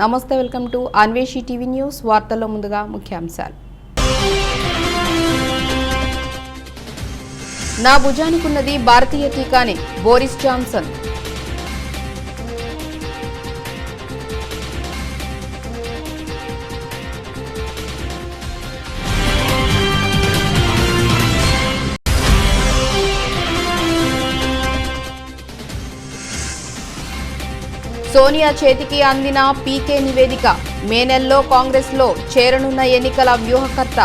నమస్తే, welcome to Anveshi TV news. వార్తల్లో ముందుగా ముఖ్యాంశాలు. నా భుజానికున్నది భారతీయ టీకానే, బోరిస్ జాన్సన్. సోనియా చేతికి అందిన పీకే నివేదిక. మే నెలలో కాంగ్రెస్లో చేరనున్న ఎన్నికల వ్యూహకర్త.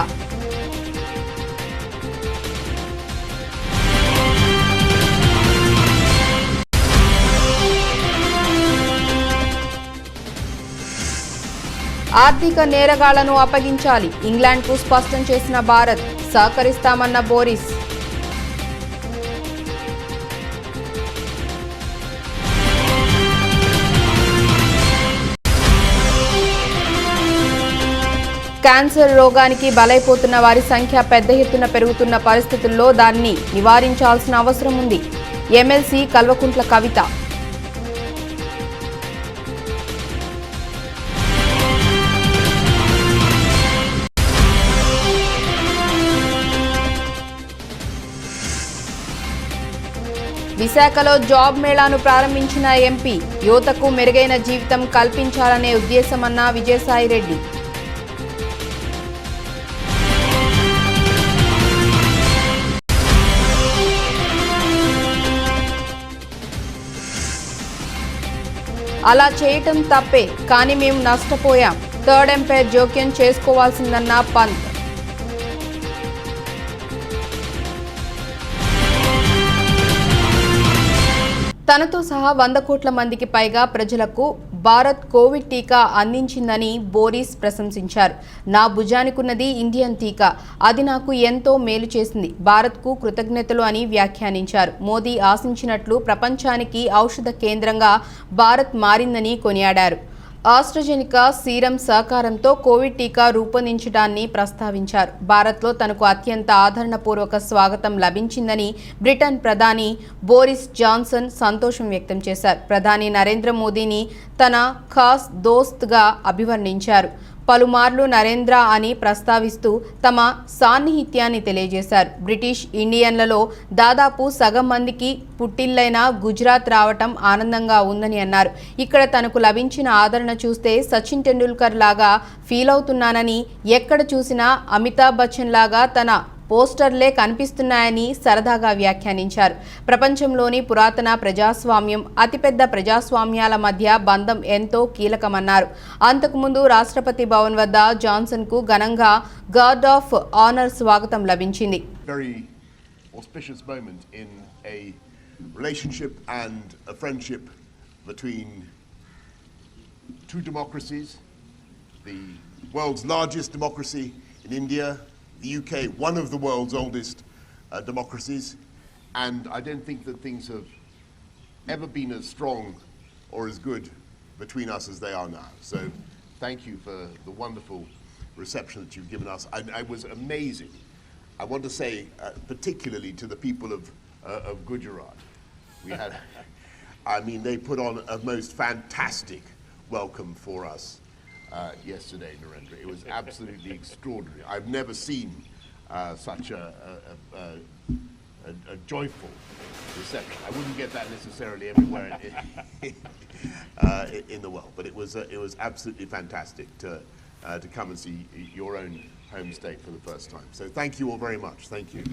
ఆర్థిక నేరగాళ్లను అప్పగించాలి, ఇంగ్లాండ్కు స్పష్టం చేసిన భారత్. సహకరిస్తామన్న బోరిస్. క్యాన్సర్ రోగానికి బలైపోతున్న వారి సంఖ్య పెద్ద ఎత్తున పెరుగుతున్న పరిస్థితుల్లో దాన్ని నివారించాల్సిన అవసరం ఉంది. ఎమ్మెల్సీ కల్వకుంట్ల కవిత. విశాఖలో జాబ్ మేళాను ప్రారంభించిన ఎంపీ. యువతకు మెరుగైన జీవితం కల్పించాలనే ఉద్దేశమన్న విజయసాయిరెడ్డి. అలా చేయటం తప్పే, కానీ మేము నష్టపోయాం. థర్డ్ ఎంపైర్ జోక్యం చేసుకోవాల్సిందన్న పంత్. తనతో సహా 100 కోట్ల మందికి పైగా ప్రజలకు భారత్ కోవిడ్ టీకా అందించిందని బోరిస్ ప్రశంసించారు. నా భుజానికున్నది ఇండియన్ టీకా, అది నాకు ఎంతో మేలు చేసింది. భారత్కు కృతజ్ఞతలు అని వ్యాఖ్యానించారు. మోదీ ఆశించినట్లు ప్రపంచానికి ఔషధ కేంద్రంగా భారత్ మారిందని కొనియాడారు. ఆస్ట్రాజెనికా సీరం సహకారంతో కోవిడ్ టీకా రూపొందించడాన్ని ప్రస్తావించారు. భారత్లో తనకు అత్యంత ఆదరణపూర్వక స్వాగతం లభించిందని బ్రిటన్ ప్రధాని బోరిస్ జాన్సన్ సంతోషం వ్యక్తం చేశారు. ప్రధాని నరేంద్ర మోదీని తన ఖాస్ దోస్త్గా అభివర్ణించారు. పలుమార్లు నరేంద్ర అని ప్రస్తావిస్తూ తమ సాన్నిహిత్యాన్ని తెలియజేశారు. బ్రిటిష్ ఇండియన్లలో దాదాపు సగం మందికి పుట్టిల్లైన గుజరాత్ రావటం ఆనందంగా ఉందని అన్నారు. ఇక్కడ తనకు లభించిన ఆదరణ చూస్తే సచిన్ టెండూల్కర్ లాగా ఫీల్ అవుతున్నానని, ఎక్కడ చూసినా అమితాబ్ బచ్చన్ లాగా తన పోస్టర్లే కనిపిస్తున్నాయని సరదాగా వ్యాఖ్యానించారు. ప్రపంచంలోని పురాతన ప్రజాస్వామ్యం, అతిపెద్ద ప్రజాస్వామ్యాల మధ్య బంధం ఎంతో కీలకమన్నారు. అంతకుముందు రాష్ట్రపతి భవన్ వద్ద జాన్సన్ కు ఘనంగా గార్డ్ ఆఫ్ ఆనర్ స్వాగతం లభించింది. Very auspicious moment in a relationship and a friendship between two democracies, the world's largest democracy in India, the UK, one of the world's oldest democracies, and I don't think that things have ever been as strong or as good between us as they are now. So thank you for the wonderful reception that you've given us. I was amazing. I want to say particularly to the people of Gujarat. We had, I mean, they put on a most fantastic welcome for us yesterday, Narendra. It was absolutely extraordinary. I've never seen such a joyful reception. I wouldn't get that necessarily everywhere in the world, but it was absolutely fantastic to come and see your own home state for the first time. So thank you all very much. Thank you.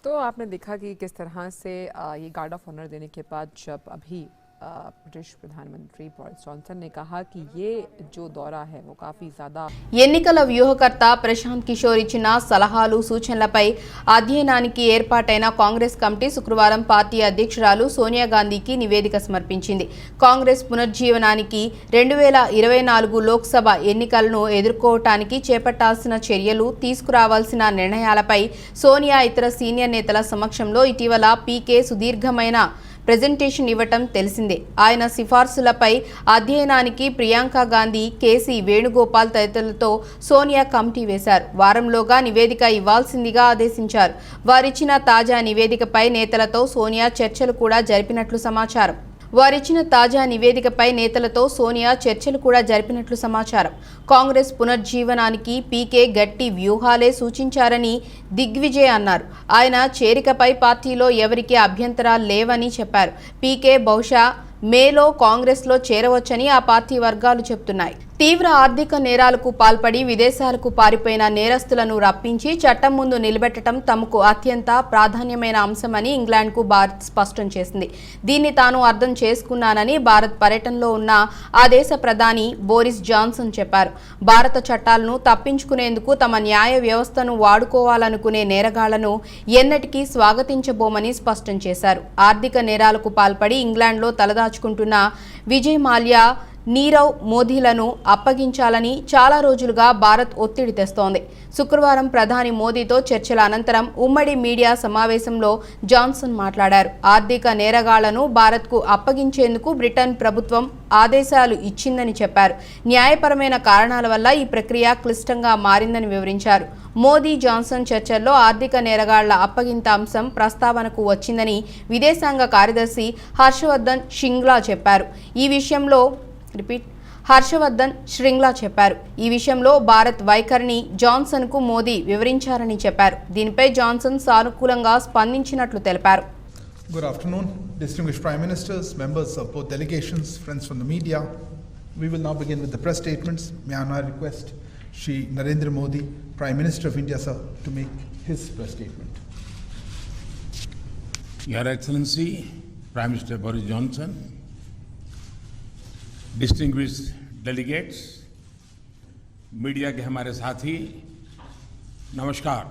तो आपने देखा कि किस तरह से ये guard of honour देने के बाद जब अभी ब्रिटिश प्रधानमंत्री बोरिस जॉनसन ने कहा कि ये जो दौरा है वो काफी ज्यादा ఎన్నికల వ్యూహకర్త ప్రశాంత్ కిషోర్ ఇచ్చిన సలహాలు సూచనలపై అధ్యయనానికి ఏర్పాటైన కాంగ్రెస్ కమిటీ శుక్రవారం పార్టీ అధ్యక్షురాలు సోనియా గాంధీకి నివేదిక సమర్పించింది. కాంగ్రెస్ పునర్జీవనానికి 2024 లోక్సభ ఎన్నికలను ఎదుర్కోవటానికి చేపట్టాల్సిన చర్యలు, తీసుకురావాల్సిన నిర్ణయాలపై సోనియా ఇతర సీనియర్ నేతల సమక్షంలో ఇటీవల పీకే సుదీర్ఘమైన ప్రెజెంటేషన్ ఇవ్వటం తెలిసిందే. ఆయన సిఫార్సులపై అధ్యయనానికి ప్రియాంక గాంధీ, కేసీ వేణుగోపాల్ తదితరులతో సోనియా కమిటీ వేశారు. వారంలోగా నివేదిక ఇవ్వాల్సిందిగా ఆదేశించారు. వారిచ్చిన తాజా నివేదికపై నేతలతో సోనియా చర్చలు కూడా జరిపినట్లు సమాచారం. కాంగ్రెస్ పునర్జీవనానికి పీకే గట్టి వ్యూహాలే సూచించారని దిగ్విజయ్ అన్నారు. ఆయన చేరికపై పార్టీలో ఎవరికీ అభ్యంతరాలు లేవని చెప్పారు. పీకే బహుశా మేలో కాంగ్రెస్లో చేరవచ్చని ఆ పార్టీ వర్గాలు చెబుతున్నాయి. తీవ్ర ఆర్థిక నేరాలకు పాల్పడి విదేశాలకు పారిపోయిన నేరస్తులను రప్పించి చట్టం ముందు నిలబెట్టడం తమకు అత్యంత ప్రాధాన్యమైన అంశమని ఇంగ్లాండ్కు భారత్ స్పష్టం చేసింది. దీన్ని తాను అర్థం చేసుకున్నానని భారత్ పర్యటనలో ఉన్న ఆ దేశ ప్రధాని బోరిస్ జాన్సన్ చెప్పారు. భారత చట్టాలను తప్పించుకునేందుకు తమ న్యాయ వ్యవస్థను వాడుకోవాలనుకునే నేరగాళ్లను ఎన్నటికీ స్వాగతించబోమని స్పష్టం చేశారు. ఆర్థిక నేరాలకు పాల్పడి ఇంగ్లాండ్లో తలదాచుకుంటున్న విజయ్ మాల్యా, నీరవ్ మోదీలను అప్పగించాలని చాలా రోజులుగా భారత్ ఒత్తిడి తెస్తోంది. శుక్రవారం ప్రధాని మోదీతో చర్చల అనంతరం ఉమ్మడి మీడియా సమావేశంలో జాన్సన్ మాట్లాడారు. ఆర్థిక నేరగాళ్లను భారత్కు అప్పగించేందుకు బ్రిటన్ ప్రభుత్వం ఆదేశాలు ఇచ్చిందని చెప్పారు. న్యాయపరమైన కారణాల వల్ల ఈ ప్రక్రియ క్లిష్టంగా మారిందని వివరించారు. మోదీ జాన్సన్ చర్చల్లో ఆర్థిక నేరగాళ్ల అప్పగింత అంశం ప్రస్తావనకు వచ్చిందని విదేశాంగ కార్యదర్శి హర్షవర్ధన్ శ్రింగ్లా చెప్పారు. ఈ విషయంలో భారత్ వైఖరిని జాన్సన్కు మోదీ వివరించారని చెప్పారు. దీనిపై జాన్సన్ సానుకూలంగా స్పందించినట్లు తెలిపారు. Good afternoon, distinguished Prime Ministers, members of both delegations, friends from the media. We will now begin with the press statements. May I now request Shri Narendra Modi, Prime Minister of India, sir, to make his press statement. Your Excellency, Prime Minister Boris Johnson, distinguished delegates, media के हमारे साथी, नमस्कार।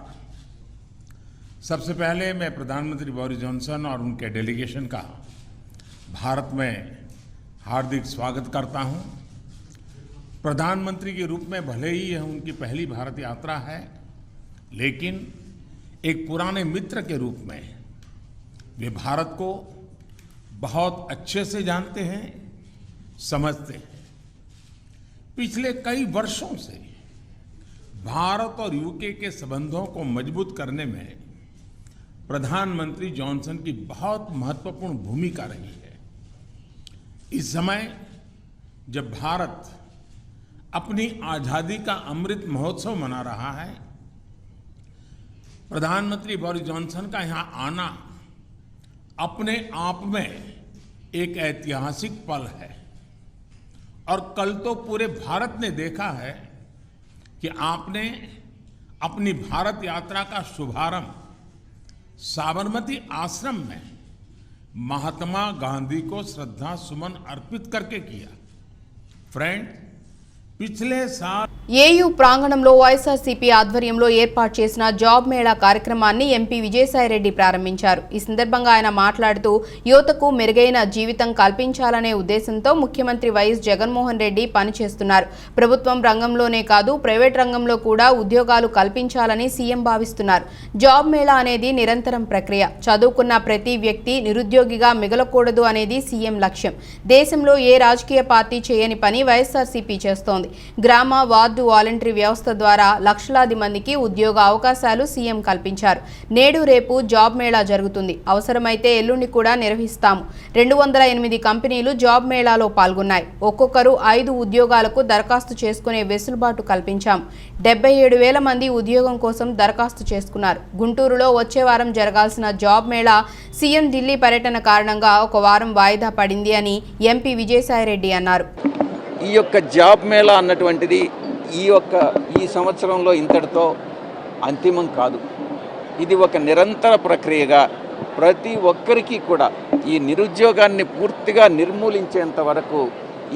सबसे पहले मैं प्रधानमंत्री Boris Johnson और उनके डेलीगेशन का भारत में हार्दिक स्वागत करता हूं। प्रधानमंत्री के रूप में भले ही यह उनकी पहली भारत यात्रा है, लेकिन एक पुराने मित्र के रूप में वे भारत को बहुत अच्छे से जानते हैं, समझते हैं। पिछले कई वर्षों से भारत और यूके के संबंधों को मजबूत करने में प्रधानमंत्री जॉनसन की बहुत महत्वपूर्ण भूमिका रही है। इस समय जब भारत अपनी आजादी का अमृत महोत्सव मना रहा है, प्रधानमंत्री बोरिस जॉनसन का यहां आना अपने आप में एक ऐतिहासिक पल है। और कल तो पूरे भारत ने देखा है कि आपने अपनी भारत यात्रा का शुभारंभ साबरमती आश्रम में महात्मा गांधी को श्रद्धा सुमन अर्पित करके किया। फ्रेंड, पिछले साल ఏయూ ప్రాంగణంలో వైఎస్ఆర్సీపీ ఆధ్వర్యంలో ఏర్పాటు చేసిన జాబ్ మేళా కార్యక్రమాన్ని ఎంపీ విజయసాయిరెడ్డి ప్రారంభించారు. ఈ సందర్భంగా ఆయన మాట్లాడుతూ యువతకు మెరుగైన జీవితం కల్పించాలనే ఉద్దేశంతో ముఖ్యమంత్రి వైఎస్ జగన్మోహన్ రెడ్డి పనిచేస్తున్నారు. ప్రభుత్వం రంగంలోనే కాదు ప్రైవేట్ రంగంలో కూడా ఉద్యోగాలు కల్పించాలని సీఎం భావిస్తున్నారు. జాబ్ మేళా అనేది నిరంతరం ప్రక్రియ. చదువుకున్న ప్రతి వ్యక్తి నిరుద్యోగిగా మిగలకూడదు అనేది సీఎం లక్ష్యం. దేశంలో ఏ రాజకీయ పార్టీ చేయని పని వైఎస్ఆర్సీపీ చేస్తోంది. గ్రామ వార్డు వాలంటరీ వ్యవస్థ ద్వారా లక్షలాది మందికి ఉద్యోగ అవకాశాలు సీఎం కల్పించారు. నేడు రేపు జాబ్ మేళా జరుగుతుంది. అవసరమైతే ఎల్లుండి కూడా నిర్వహిస్తాము. 208 కంపెనీలు జాబ్ మేళాలో పాల్గొన్నాయి. ఒక్కొక్కరు 5 ఉద్యోగాలకు దరఖాస్తు చేసుకునే వెసులుబాటు కల్పించాం. 77,000 మంది ఉద్యోగం కోసం దరఖాస్తు చేసుకున్నారు. గుంటూరులో వచ్చే వారం జరగాల్సిన జాబ్ మేళా సీఎం ఢిల్లీ పర్యటన కారణంగా ఒక వారం వాయిదా పడింది అని ఎంపీ విజయసాయిరెడ్డి అన్నారు. ఈ యొక్క జాబ్ మేళా అన్నటువంటిది ఈ సంవత్సరంలో ఇంతటితో అంతిమం కాదు. ఇది ఒక నిరంతర ప్రక్రియగా ప్రతి ఒక్కరికి కూడా ఈ నిరుద్యోగాన్ని పూర్తిగా నిర్మూలించేంత వరకు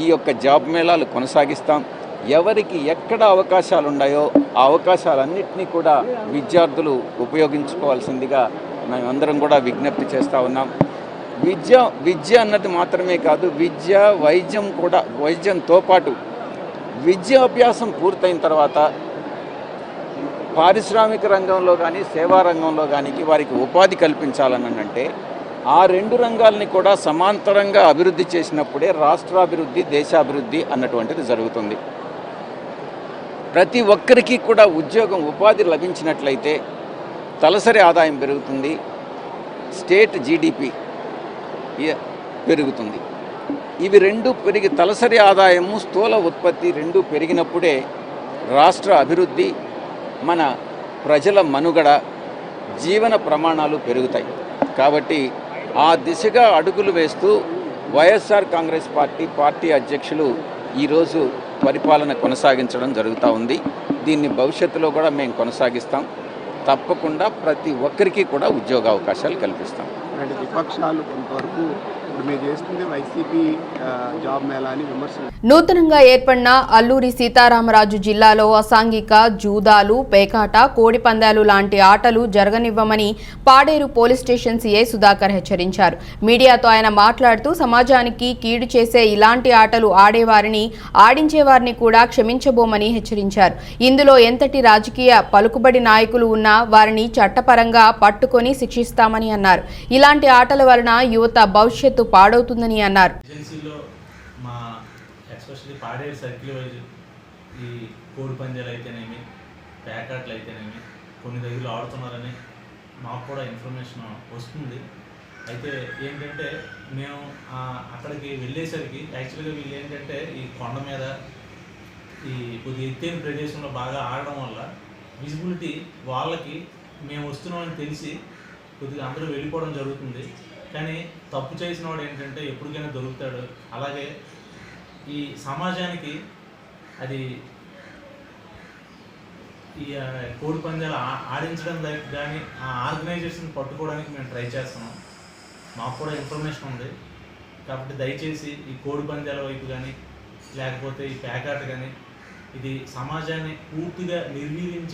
ఈ యొక్క జాబ్ మేళాలు కొనసాగిస్తాం. ఎవరికి ఎక్కడ అవకాశాలు ఉన్నాయో ఆ అవకాశాలన్నింటినీ కూడా విద్యార్థులు ఉపయోగించుకోవాల్సిందిగా మేమందరం కూడా విజ్ఞప్తి చేస్తూ ఉన్నాం. విద్య అన్నది మాత్రమే కాదు, వైద్యంతో పాటు విద్యాభ్యాసం పూర్తయిన తర్వాత పారిశ్రామిక రంగంలో కానీ సేవా రంగంలో కానీ వారికి ఉపాధి కల్పించాలని అంటే ఆ రెండు రంగాల్ని కూడా సమాంతరంగా అభివృద్ధి చేసినప్పుడే రాష్ట్రాభివృద్ధి, దేశాభివృద్ధి అన్నటువంటిది జరుగుతుంది. ప్రతి ఒక్కరికి కూడా ఉద్యోగం, ఉపాధి లభించినట్లయితే తలసరి ఆదాయం పెరుగుతుంది, స్టేట్ జీడిపి పెరుగుతుంది. ఇవి రెండు పెరిగి తలసరి ఆదాయము, స్థూల ఉత్పత్తి రెండు పెరిగినప్పుడే రాష్ట్ర అభివృద్ధి, మన ప్రజల మనుగడ, జీవన ప్రమాణాలు పెరుగుతాయి. కాబట్టి ఆ దిశగా అడుగులు వేస్తూ వైఎస్ఆర్ కాంగ్రెస్ పార్టీ అధ్యక్షులు ఈరోజు పరిపాలన కొనసాగించడం జరుగుతూ ఉంది. దీన్ని భవిష్యత్తులో కూడా మేము కొనసాగిస్తాం. తప్పకుండా ప్రతి ఒక్కరికి కూడా ఉద్యోగ అవకాశాలు కల్పిస్తాం. విపక్షాలు కొంతవరకు మీరు చేస్తుంది వైసీపీ జాబ్ మేళా అని విమర్శలు. నూతనంగా ఏర్పడిన అల్లూరి సీతారామరాజు జిల్లాలో అసాంఘిక జూదాలు, పేకాట, కోడి పందాలు లాంటి ఆటలు జరగనివ్వమని Paderu police station CI Sudhakar హెచ్చరించారు. మీడియాతో ఆయన మాట్లాడుతూ సమాజానికి కీడు చేసే ఇలాంటి ఆటలు ఆడేవారిని, ఆడించేవారిని కూడా క్షమించబోమని హెచ్చరించారు. ఇందులో ఎంతటి రాజకీయ పలుకుబడి నాయకులు ఉన్నా వారిని చట్టపరంగా పట్టుకొని శిక్షిస్తామని అన్నారు. ఇలాంటి ఆటల వలన యువత భవిష్యత్తు పాడవుతుందని అన్నారు. మా ఎస్పెషల్లీ పాడేరు సర్కిల్ వైజ్ ఈ కోడి పందాలు అయితేనేమి, ప్యాకెట్లు అయితేనేమి కొన్ని దగ్గరలో ఆడుతున్నారని మాకు కూడా ఇన్ఫర్మేషన్ వస్తుంది. అయితే ఏంటంటే మేము అక్కడికి వెళ్ళేసరికి యాక్చువల్గా వీళ్ళు ఏంటంటే ఈ కొండ మీద ఈ కొద్దిగా ఎత్తైన ప్రదేశంలో బాగా ఆడడం వల్ల విజిబిలిటీ వాళ్ళకి మేము వస్తున్నామని తెలిసి కొద్దిగా అందరూ వెళ్ళిపోవడం జరుగుతుంది. కానీ తప్పు చేసిన వాడు ఏంటంటే ఎప్పటికైనా దొరుకుతాడు. అలాగే ఈ సమాజానికి అది ఈ కోడి పందాలు ఆడించడం కానీ ఆ ఆర్గనైజేషన్ పట్టుకోవడానికి మేము ట్రై చేస్తున్నాం. మాకు కూడా ఇన్ఫర్మేషన్ ఉంది. కాబట్టి దయచేసి ఈ కోడి పందాల వైపు కానీ లేకపోతే ఈ ప్యాకాట్ కానీ ఇది సమాజాన్ని పూర్తిగా నిర్వీర్యం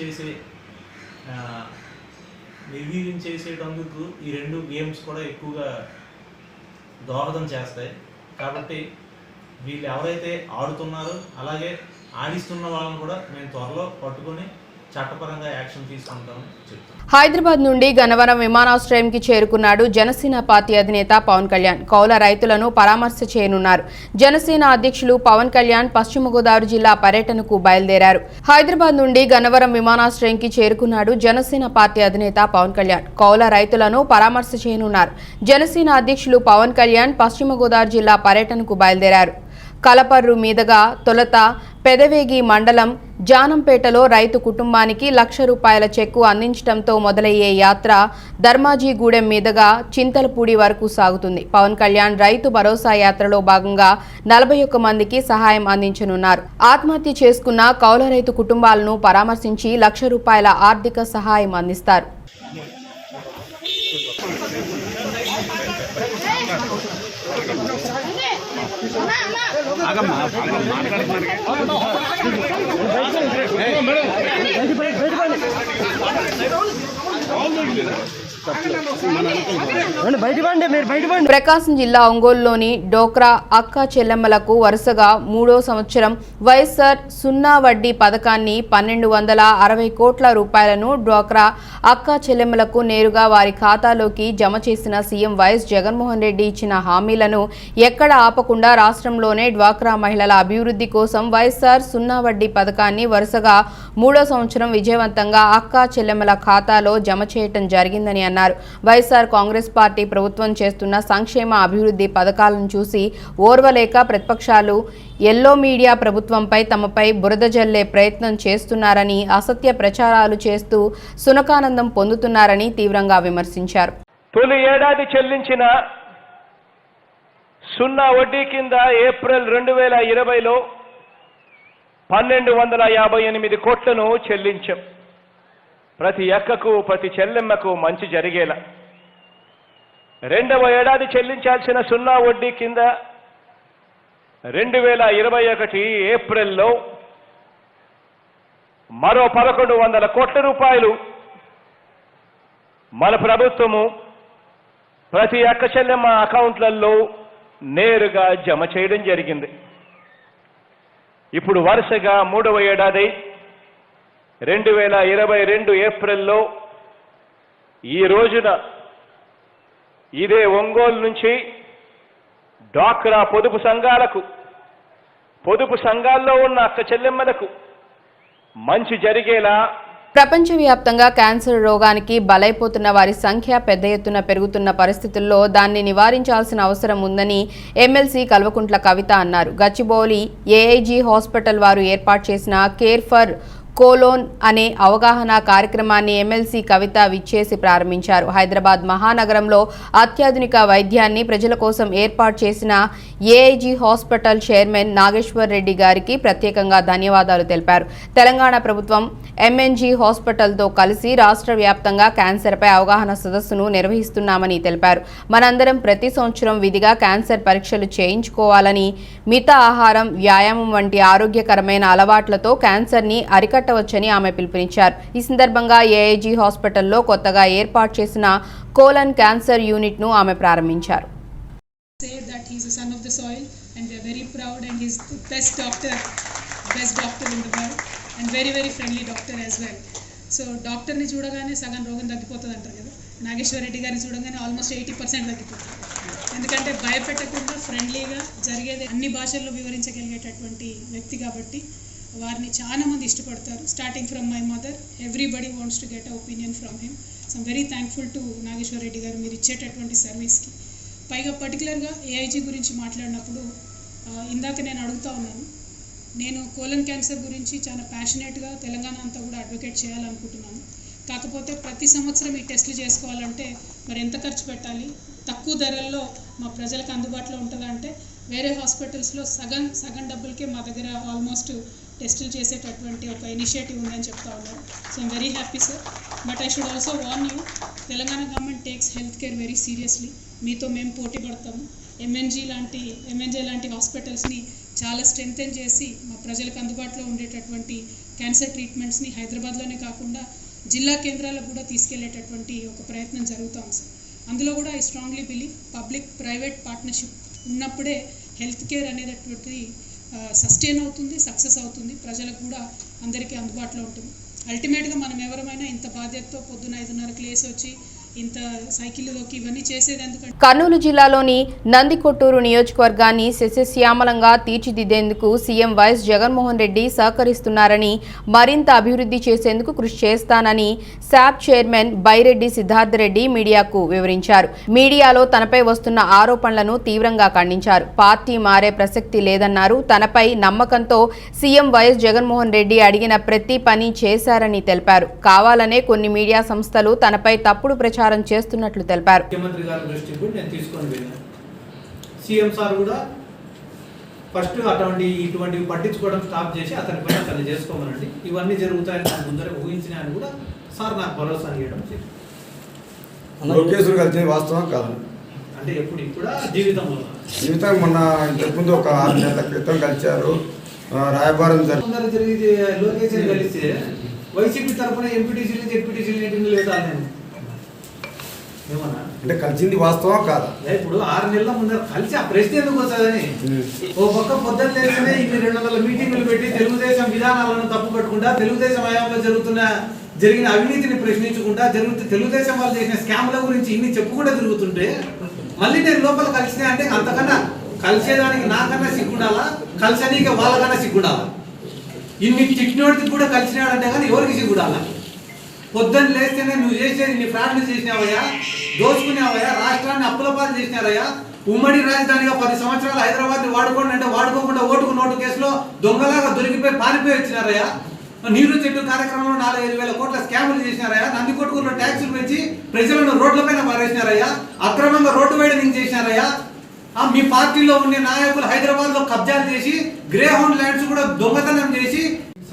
చేసేటందుకు ఈ రెండు గేమ్స్ కూడా ఎక్కువగా దోహదం చేస్తాయి. కాబట్టి వీళ్ళు ఎవరైతే ఆడుతున్నారో అలాగే ఆడిస్తున్న వాళ్ళని కూడా మేము త్వరలో పట్టుకొని చట్టపరంగా యాక్షన్ తీసుకుంటామని చెప్తాం. హైదరాబాద్ నుండి గన్నవరం విమానాశ్రయంకి చేరుకున్నాడు జనసేన పార్టీ అధినేత పవన్ కళ్యాణ్. కౌల రైతులను పరామర్శ చేయనున్నారు. జనసేన అధ్యక్షులు పవన్ కళ్యాణ్ పశ్చిమ గోదావరి జిల్లా పర్యటనకు బయలుదేరారు. హైదరాబాద్ నుండి గన్నవరం విమానాశ్రయంకి చేరుకున్నాడు జనసేన పార్టీ అధినేత పవన్ కళ్యాణ్. కౌల రైతులను పరామర్శ చేయనున్నారు. జనసేన అధ్యక్షులు పవన్ కళ్యాణ్ పశ్చిమ గోదావరి జిల్లా పర్యటనకు బయలుదేరారు. కలపర్రు మీదుగా తొలుత పెదవేగి మండలం జానంపేటలో రైతు కుటుంబానికి ₹1,00,000 చెక్కు అందించడంతో మొదలయ్యే యాత్ర ధర్మాజీగూడెం మీదుగా చింతలపూడి వరకు సాగుతుంది. పవన్ కళ్యాణ్ రైతు భరోసా యాత్రలో భాగంగా 41 మందికి సహాయం అందించనున్నారు. ఆత్మహత్య చేసుకున్న కౌల రైతు కుటుంబాలను పరామర్శించి ₹1,00,000 ఆర్థిక సహాయం అందిస్తారు. ప్రకాశం జిల్లా ఒంగోలులోని డోక్రా అక్క చెల్లెమ్మలకు వరుసగా 3వ సంవత్సరం వైఎస్ఆర్ సున్నా వడ్డీ పథకాన్ని ₹1,260 కోట్ల డోక్రా అక్క చెల్లెమ్మలకు నేరుగా వారి ఖాతాలోకి జమ చేసిన సీఎం వైఎస్ జగన్మోహన్ రెడ్డి ఇచ్చిన హామీలను ఎక్కడ ఆపకుండా రాష్ట్రంలోనే డ్వాక్రా మహిళల అభివృద్ధి కోసం వైఎస్ఆర్ సున్నా వడ్డీ పథకాన్ని వరుసగా 3వ సంవత్సరం విజయవంతంగా అక్క చెల్లెమ్మల ఖాతాలో జమ చేయటం జరిగిందని అన్నారు. వైఎస్ఆర్ కాంగ్రెస్ పార్టీ ప్రభుత్వం చేస్తున్న సంక్షేమ అభివృద్ధి పథకాలను చూసి ఓర్వలేక ప్రతిపక్షాలు ఎల్లో మీడియా ప్రభుత్వంపై తమపై బురద జల్లే ప్రయత్నం చేస్తున్నారని, అసత్య ప్రచారాలు చేస్తూ సునకానందం పొందుతున్నారని తీవ్రంగా విమర్శించారు. తొలి ఏడాది చెల్లించిన సున్నా వడ్డీ కింద ఏప్రిల్ 2020లో 1,258 కోట్లను చెల్లించాం. ప్రతి అక్కకు ప్రతి చెల్లెమ్మకు మంచి జరిగేలా. రెండవ ఏడాది చెల్లించాల్సిన సున్నా వడ్డీ కింద 2021 ఏప్రిల్లో మరో 1,100 కోట్ల రూపాయలు మన ప్రభుత్వము ప్రతి అక్క చెల్లెమ్మ అకౌంట్లలో నేరుగా జమ చేయడం జరిగింది. ఇప్పుడు వరుసగా 3వ ఏడాది 2022 ఏప్రిల్లో ఈ రోజున ఇదే ఒంగోలు నుంచి డ్వాక్రా పొదుపు సంఘాలకు, పొదుపు సంఘాల్లో ఉన్న అక్క చెల్లెమ్మలకు మంచి జరిగేలా ప్రపంచవ్యాప్తంగా క్యాన్సర్ రోగానికి బలైపోతున్న వారి సంఖ్య పెద్ద ఎత్తున పెరుగుతున్న పరిస్థితుల్లో దాన్ని నివారించాల్సిన అవసరం ఉందని ఎమ్మెల్సీ కల్వకుంట్ల కవిత అన్నారు. గచ్చిబౌలి ఏఐజీ హాస్పిటల్ వారు ఏర్పాటు చేసిన కేర్ ఫర్ కోలోన్ అనే అవగాహన కార్యక్రమాన్ని ఎమ్మెల్సీ కవిత విచ్చేసి ప్రారంభించారు. హైదరాబాద్ మహానగరంలో అత్యాధునిక వైద్యాన్ని ప్రజల కోసం ఏర్పాటు చేసిన AIG hospital chairman Nageshwar Reddy గారికి ప్రత్యేకంగా ధన్యవాదాలు తెలిపారు. తెలంగాణ ప్రభుత్వం ఎంఎన్జీ హాస్పిటల్తో కలిసి రాష్ట్ర వ్యాప్తంగా క్యాన్సర్పై అవగాహన సదస్సును నిర్వహిస్తున్నామని తెలిపారు. మనందరం ప్రతి సంవత్సరం విధిగా క్యాన్సర్ పరీక్షలు చేయించుకోవాలని, మిత ఆహారం, వ్యాయామం వంటి ఆరోగ్యకరమైన అలవాట్లతో క్యాన్సర్ని అరికట్టవచ్చని ఆమె పిలుపునిచ్చారు. ఈ సందర్భంగా ఏఐజీ హాస్పిటల్లో కొత్తగా ఏర్పాటు చేసిన కోలన్ క్యాన్సర్ యూనిట్ను ఆమె ప్రారంభించారు. And very friendly doctor as well. So doctor ni చూడగానే సగం రోగం తగ్గిపోతుంది అంటారు కదా. నాగేశ్వర్ రెడ్డి గారిని చూడగానే ఆల్మోస్ట్ 80% తగ్గిపోతుంది. ఎందుకంటే భయపెట్టకుండా ఫ్రెండ్లీగా జరిగేది అన్ని భాషల్లో వివరించగలిగేటటువంటి వ్యక్తి కాబట్టి వారిని చాలా మంది ఇష్టపడతారు. Starting from my mother, everybody wants to get a opinion from him. So I'm very thankful to Nageshwar Reddy garu మీరు ఇచ్చేటటువంటి సర్వీస్కి. పైగా పర్టికులర్గా ఏఐజీ గురించి మాట్లాడినప్పుడు ఇందాక నేను అడుగుతా ఉన్నాను, నేను కోలన్ క్యాన్సర్ గురించి చాలా ప్యాషనేట్గా తెలంగాణ అంతా కూడా అడ్వకేట్ చేయాలనుకుంటున్నాను. కాకపోతే ప్రతి సంవత్సరం ఈ టెస్టులు చేసుకోవాలంటే మరి ఎంత ఖర్చు పెట్టాలి, తక్కువ ధరల్లో మా ప్రజలకు అందుబాటులో ఉంటుందంటే వేరే హాస్పిటల్స్లో సగం డబ్బులకే మా దగ్గర ఆల్మోస్ట్ టెస్టులు చేసేటటువంటి ఒక ఇనిషియేటివ్ ఉందని చెప్తా ఉన్నారు. So I'm very happy sir. But I should also warn you, Telangana government takes health care very seriously. మీతో మేము పోటీ పడతాము. ఎంఎన్జే లాంటి హాస్పిటల్స్ని చాలా స్ట్రెంగ్తెన్ చేసి మా ప్రజలకు అందుబాటులో ఉండేటటువంటి క్యాన్సర్ ట్రీట్మెంట్స్ని హైదరాబాద్లోనే కాకుండా జిల్లా కేంద్రాలకు కూడా తీసుకెళ్లేటటువంటి ఒక ప్రయత్నం జరుగుతాం సార్. అందులో కూడా I strongly believe public private partnership ఉన్నప్పుడే హెల్త్ కేర్ అనేటటువంటి సస్టైన్ అవుతుంది, సక్సెస్ అవుతుంది, ప్రజలకు కూడా అందరికీ అందుబాటులో ఉంటుంది. అల్టిమేట్గా మనం ఎవరమైనా ఇంత బాధ్యతతో పొద్దున 5:30కి లేసి వచ్చి ఇంత సైకిల్లోకి ఇవన్నీ చేసేది ఎందుకంటే కర్నూలు జిల్లాలోని నందికొట్టూరు నియోజకవర్గాన్ని సస్యశ్యామలంగా తీర్చిదిద్దేందుకు సీఎం వైఎస్ జగన్మోహన్ రెడ్డి సహకరిస్తున్నారని, మరింత అభివృద్ధి చేసేందుకు కృషి చేస్తానని శాప్ చైర్మన్ బైరెడ్డి సిద్ధార్థ రెడ్డి మీడియాకు వివరించారు. మీడియాలో తనపై వస్తున్న ఆరోపణలను తీవ్రంగా ఖండించారు. పార్టీ మారే ప్రసక్తి లేదన్నారు. తనపై నమ్మకంతో సీఎం వైఎస్ జగన్మోహన్ రెడ్డి అడిగిన ప్రతి పని చేశారని తెలిపారు. కావాలనే కొన్ని మీడియా సంస్థలు తనపై తప్పుడు ప్రచారం చేస్తున్నట్లు తెలిపారు. ముఖ్యమంత్రి గారి దృష్టికి కూడా నేను తీసుకొని వెళ్ళాను. సీఎం సార్ కూడా ఫస్ట్ ఇటువంటివి పట్టించుకోవడం స్టాప్ చేసి అతనిపైన అతన్ని చేసుకోమనండి, ఇవన్నీ జరుగుతాయని నాకు ముందరే ఊహించిన ఆయన కూడా సార్ నాకు భరోసా ఇవ్వడం లోకేశ్వర్ కలిసి వాస్తవం కాదు. అంటే ఇప్పుడు జీవితం మొన్న ఇంతకుముందు ఒక 6 నెలల క్రితం కలిశారు. రాయబారం జరిగి లోకేశ్వర్ కలిస్తే వైసీపీ తరఫున ఎంపీటీసీలు జెడ్పీటీసీలు మీటింగ్లు పెట్టాలి నేను ఏమన్నా అంటే కలిసింది వాస్తవం కాదా? ఇప్పుడు 6 నెలల ముందర కలిసి ఆ ప్రశ్న ఎందుకు వస్తుందని ఓ పక్క పొద్దున్న లేస్తేనే ఇన్ని 200 మీటింగులు పెట్టి తెలుగుదేశం విధానాలను తప్పు పట్టుకుంటా, తెలుగుదేశం హయాంలో జరిగిన అవినీతిని ప్రశ్నించుకుంటా, తెలుగుదేశం వాళ్ళు చేసిన స్కామ్ల గురించి ఇన్ని చెప్పుకుంటూ తిరుగుతుంటే మళ్ళీ నేను లోపల కలిసినా అంటే అంతకన్నా కలిసేదానికి నాకన్నా సిగ్గుండాలా, కలిసనీకి వాళ్ళకన్నా సిగ్గుండాలా? ఇన్ని చిట్నోడికి కూడా కలిసినాడంటే కానీ ఎవరికి సిగ్గుండాలా? పొద్దున్న లేస్తేనే నువ్వు చేసేది నీ ఫ్రాడ్లు చేసినావయ్యా, దోచుకునేవయ్యా, రాష్ట్రాన్ని అప్పుల పాలు చేసినారయ్యా, ఉమ్మడి రాజధానిగా 10 సంవత్సరాలు హైదరాబాద్ని వాడుకోండి అంటే వాడుకోకుండా ఓటుకు నోటు కేసులో దొంగలాగా దొరికిపోయి పారిపోయి వచ్చినారయ్యా, నీరు చెట్టు కార్యక్రమంలో 4-5 వేల కోట్ల స్కాములు చేసినారయ్యా, నందికొట్కూరులో ట్యాక్సులు పెంచి ప్రజలను రోడ్లపైన పారేసినారయ్యా, అక్రమంగా రోడ్డు వైడనింగ్ చేసినారయ్యా, మీ పార్టీలో ఉండే నాయకులు హైదరాబాద్లో కబ్జాలు చేసి గ్రే హౌండ్ ల్యాండ్స్ కూడా దొంగతనం చేసి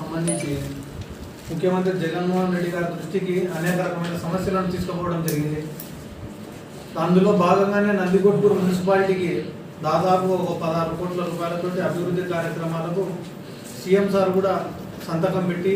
సంబంధించి ముఖ్యమంత్రి జగన్మోహన్ రెడ్డి గారి దృష్టికి అనేక రకమైన సమస్యలను తీసుకుపోవడం జరిగింది. అందులో భాగంగానే నందికొట్కూరు మున్సిపాలిటీకి దాదాపు ఒక 16 కోట్ల రూపాయలతోటి అభివృద్ధి కార్యక్రమాలకు సీఎం సార్ కూడా సంతకం పెట్టి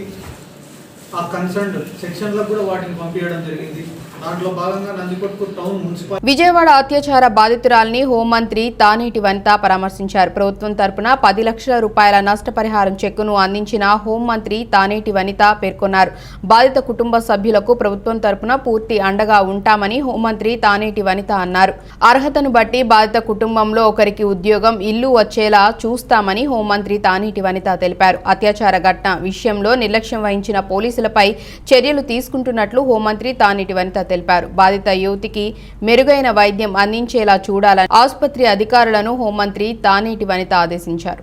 ఆ కన్సర్న్డ్ సెక్షన్లకు కూడా వాటిని పంపించడం జరిగింది. దాంట్లో భాగంగా నందికొట్కూరు టౌన్ మున్సిపల్ విజయవాడ అత్యాచార బాధితురాలిని హోంమంత్రి తానేటి వనిత పరామర్శించారు. ప్రభుత్వం తరపున 10 లక్షల రూపాయల నష్టపరిహారం చెక్కును అందించిన హోంమంత్రి తానేటి వనిత పేర్కొన్నారు. బాధిత కుటుంబ సభ్యులకు ప్రభుత్వం తరపున పూర్తి అండగా ఉంటామని హోంమంత్రి తానేటి వనిత అన్నారు. అర్హతను బట్టి బాధిత కుటుంబంలో ఒకరికి ఉద్యోగం, ఇల్లు వచ్చేలా చూస్తామని హోంమంత్రి తానేటి వనిత తెలిపారు. అత్యాచార ఘటన విషయంలో నిర్లక్ష్యం వహించిన పోలీసులపై చర్యలు తీసుకుంటున్నట్లు హోంమంత్రి తానేటి వనిత తెలిపారు. బాధిత యువతికి మెరుగైన వైద్యం అందించేలా చూడాలని ఆసుపత్రి అధికారులను హోంమంత్రి తానేటి వనిత ఆదేశించారు.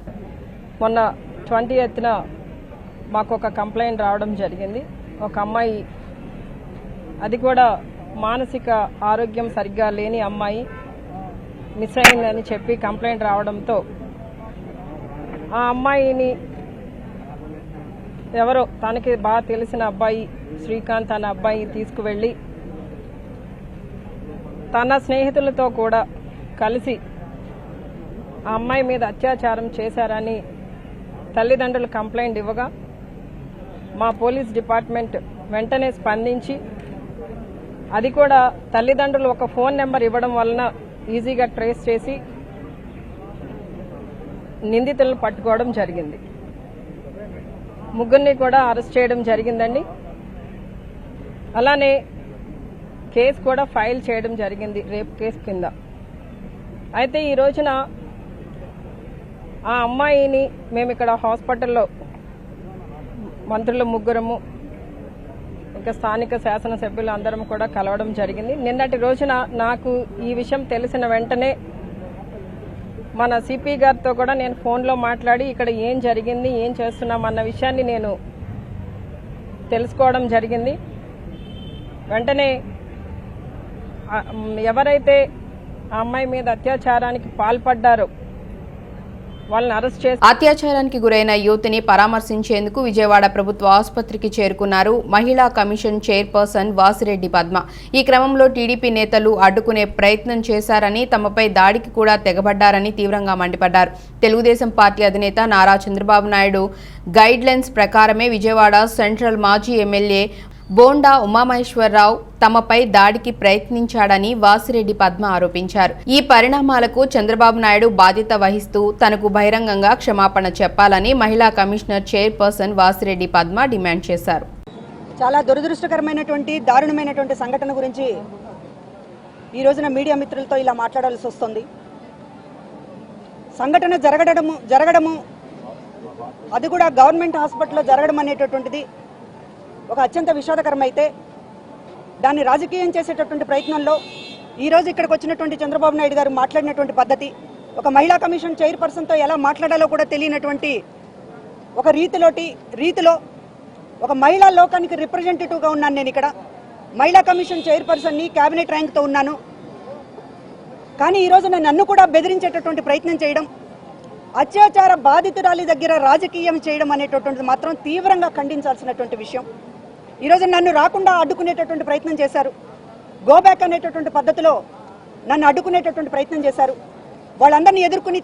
మొన్న 20th మాకు ఒక కంప్లైంట్ రావడం జరిగింది. ఒక అమ్మాయి, అది కూడా మానసిక ఆరోగ్యం సరిగ్గా లేని అమ్మాయి మిస్ అయిందని చెప్పి కంప్లైంట్ రావడంతో ఆ అమ్మాయిని ఎవరో తనకి బాగా తెలిసిన అబ్బాయి శ్రీకాంత్ అనే అబ్బాయి తీసుకువెళ్ళి తన స్నేహితులతో కూడా కలిసి ఆ అమ్మాయి మీద అత్యాచారం చేశారని తల్లిదండ్రులు కంప్లైంట్ ఇవ్వగా మా పోలీస్ డిపార్ట్మెంట్ వెంటనే స్పందించి, అది కూడా తల్లిదండ్రులు ఒక ఫోన్ నెంబర్ ఇవ్వడం వలన ఈజీగా ట్రేస్ చేసి నిందితులను పట్టుకోవడం జరిగింది. ముగ్గురిని కూడా అరెస్ట్ చేయడం జరిగిందండి. అలానే కేసు కూడా ఫైల్ చేయడం జరిగింది, రేప్ కేసు కింద. అయితే ఈ రోజున ఆ అమ్మాయిని మేము ఇక్కడ హాస్పిటల్లో మంత్రులు ముగ్గురము, ఇంకా స్థానిక శాసనసభ్యులు అందరం కూడా కలవడం జరిగింది. నిన్నటి రోజున నాకు ఈ విషయం తెలిసిన వెంటనే మన సిపి గారితో కూడా నేను ఫోన్లో మాట్లాడి ఇక్కడ ఏం జరిగింది, ఏం చేస్తున్నాం అన్న విషయాన్ని నేను తెలుసుకోవడం జరిగింది. వెంటనే ఎవరైతే ఆ అమ్మాయి మీద అత్యాచారానికి పాల్పడ్డారో వాళ్ళని అరెస్ట్ చేసి అత్యాచారానికి గురైన యువతిని పరామర్శించేందుకు విజయవాడ ప్రభుత్వ ఆసుపత్రికి చేరుకున్నారు మహిళా కమిషన్ చైర్పర్సన్ వాసిరెడ్డి పద్మ. ఈ క్రమంలో టీడీపీ నేతలు అడ్డుకునే ప్రయత్నం చేశారని, తమపై దాడికి కూడా తెగబడ్డారని తీవ్రంగా మండిపడ్డారు. తెలుగుదేశం పార్టీ అధినేత నారా చంద్రబాబు నాయుడు గైడ్ లైన్స్ ప్రకారమే విజయవాడ సెంట్రల్ మాజీ ఎమ్మెల్యే బోండా ఉమామహేశ్వరరావు తమపై దాడికి ప్రయత్నించాడని వాసిరెడ్డి పద్మ ఆరోపించారు. ఈ పరిణామాలకు చంద్రబాబు నాయుడు బాధ్యత వహిస్తూ తనకు బహిరంగంగా క్షమాపణ చెప్పాలని మహిళా commissioner chairperson Vasireddy Padma demand చేశారు. చాలా దురదృష్టకరమైనటువంటి దారుణమైనటువంటి సంఘటన గురించి ఈ రోజున మీడియా మిత్రులతో ఇలా మాట్లాడాల్సి వస్తుంది. సంఘటన జరగడము అది కూడా గవర్నమెంట్ హాస్పిటల్లో జరగడం అనేటటువంటిది ఒక అత్యంత విషాదకరమైతే, దాన్ని రాజకీయం చేసేటటువంటి ప్రయత్నంలో ఈరోజు ఇక్కడికి వచ్చినటువంటి చంద్రబాబు నాయుడు గారు మాట్లాడినటువంటి పద్ధతి, ఒక మహిళా కమిషన్ చైర్పర్సన్తో ఎలా మాట్లాడాలో కూడా తెలియనటువంటి ఒక రీతిలో ఒక మహిళా లోకానికి రిప్రజెంటేటివ్గా ఉన్నాను నేను. ఇక్కడ మహిళా కమిషన్ చైర్పర్సన్ని, క్యాబినెట్ ర్యాంక్తో ఉన్నాను. కానీ ఈరోజు నన్ను కూడా బెదిరించేటటువంటి ప్రయత్నం చేయడం, అత్యాచార బాధితురాలి దగ్గర రాజకీయం చేయడం అనేటటువంటిది మాత్రం తీవ్రంగా ఖండించాల్సినటువంటి విషయం. ఈరోజు నన్ను రాకుండా అడ్డుకునేటటువంటి ప్రయత్నం చేశారు. గోబ్యాక్ అనేటటువంటి పద్ధతిలో నన్ను అడ్డుకునేటటువంటి ప్రయత్నం చేశారు. వాళ్ళందరినీ ఎదుర్కొని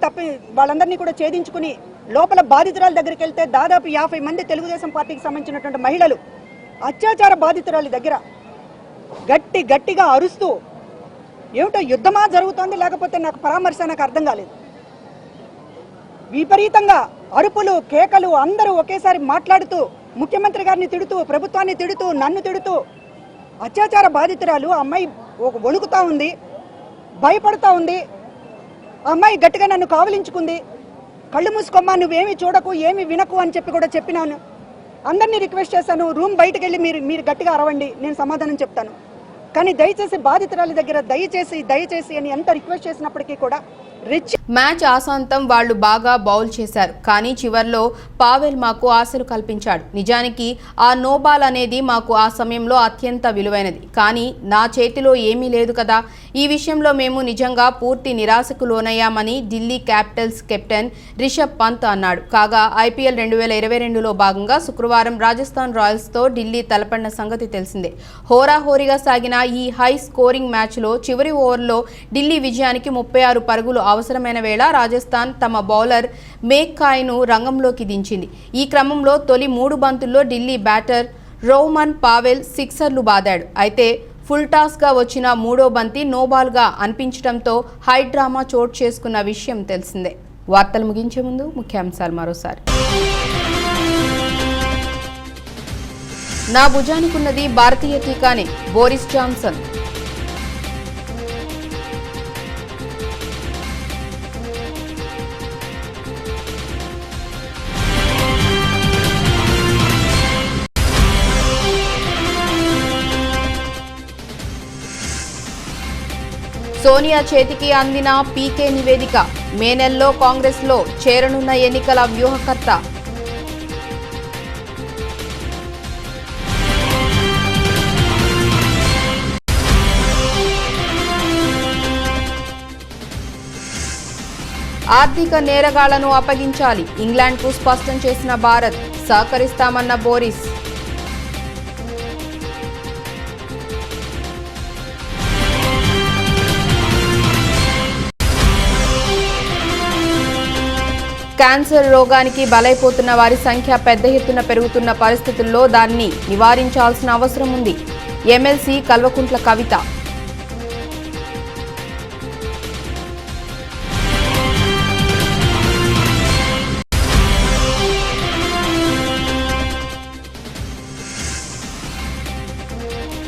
వాళ్ళందరినీ కూడా ఛేదించుకుని లోపల బాధితురాల దగ్గరికి వెళ్తే దాదాపు 50 మంది తెలుగుదేశం పార్టీకి సంబంధించినటువంటి మహిళలు అత్యాచార బాధితురాలి దగ్గర గట్టిగా అరుస్తూ, ఏమిటో యుద్ధమా జరుగుతోంది లేకపోతే నాకు పరామర్శ, నాకు అర్థం కాలేదు. విపరీతంగా అరుపులు, కేకలు, అందరూ ఒకేసారి మాట్లాడుతూ ముఖ్యమంత్రి గారిని తిడుతూ, ప్రభుత్వాన్ని తిడుతూ, నన్ను తిడుతూ, అత్యాచార బాధితురాలు అమ్మాయి వణుకుతా ఉంది, భయపడుతూ ఉంది. అమ్మాయి గట్టిగా నన్ను కావలించుకుంది. కళ్ళు మూసుకోమ్మా, నువ్వేమి చూడకు, ఏమి వినకు అని చెప్పి కూడా చెప్పినాను. అందరినీ రిక్వెస్ట్ చేశాను, రూమ్ బయటకు వెళ్ళి మీరు గట్టిగా అరవండి, నేను సమాధానం చెప్తాను. కానీ దయచేసి బాధితురాలి దగ్గర దయచేసి అని ఎంత రిక్వెస్ట్ చేసినప్పటికీ కూడా మ్యాచ్ ఆశాంతం వాళ్లు బాగా బౌల్ చేశారు. కానీ చివర్లో పావెల్ మాకు ఆశలు కల్పించాడు. నిజానికి ఆ నోబాల్ అనేది మాకు ఆ సమయంలో అత్యంత విలువైనది. కానీ నా చేతిలో ఏమీ లేదు కదా. ఈ విషయంలో మేము నిజంగా పూర్తి నిరాశకు లోనయ్యామని ఢిల్లీ క్యాపిటల్స్ కెప్టెన్ రిషబ్ పంత్ అన్నాడు. కాగా ఐపీఎల్ 2022లో భాగంగా శుక్రవారం రాజస్థాన్ రాయల్స్తో ఢిల్లీ తలపడిన సంగతి తెలిసిందే. హోరాహోరీగా సాగిన ఈ హై స్కోరింగ్ మ్యాచ్లో చివరి ఓవర్లో ఢిల్లీ విజయానికి 36 పరుగులు అవసరమైన వేళ రాజస్థాన్ తమ బౌలర్ మేక్కాయ్ను రంగంలోకి దించింది. ఈ క్రమంలో తొలి 3 బంతుల్లో ఢిల్లీ బ్యాటర్ రోమన్ పావెల్ సిక్సర్లు బాదాడు. అయితే ఫుల్ టాస్గా వచ్చిన మూడో బంతి నోబాల్గా అనిపించడంతో హై డ్రామా చోటు చేసుకున్న విషయం తెలిసిందే. వార్తలు ముగించే ముందు ముఖ్యాంశాలు మరోసారి. నా భుజానికున్నది భారతీయ టీకానే, బోరిస్ జాన్సన్. సోనియా చేతికి అందిన పీకే నివేదిక, మే నెలలో కాంగ్రెస్లో చేరనున్న ఎన్నికల వ్యూహకర్త. ఆర్థిక నేరగాళ్లను అప్పగించాలి, ఇంగ్లాండ్కు స్పష్టం చేసిన భారత్, సహకరిస్తామన్న బోరిస్. క్యాన్సర్ రోగానికి బలైపోతున్న వారి సంఖ్య పెద్ద ఎత్తున పెరుగుతున్న పరిస్థితుల్లో దాన్ని నివారించాల్సిన అవసరం ఉంది, ఎమ్మెల్సీ కల్వకుంట్ల కవిత.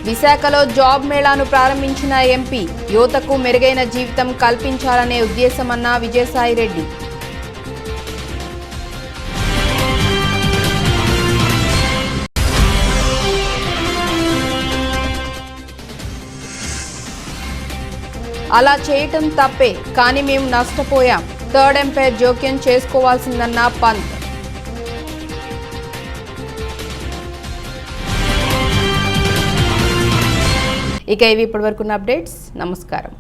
విశాఖలో జాబ్ మేళాను ప్రారంభించిన ఎంపీ, యువతకు మెరుగైన జీవితం కల్పించాలనే ఉద్దేశమన్న విజయసాయిరెడ్డి. అలా చేయటం తప్పే, కానీ మేము నష్టపోయాం, థర్డ్ ఎంపైర్ జోక్యం చేసుకోవాల్సిందన్న పంత్. ఇక ఇవి ఇప్పటివరకున్న అప్డేట్స్. నమస్కారం.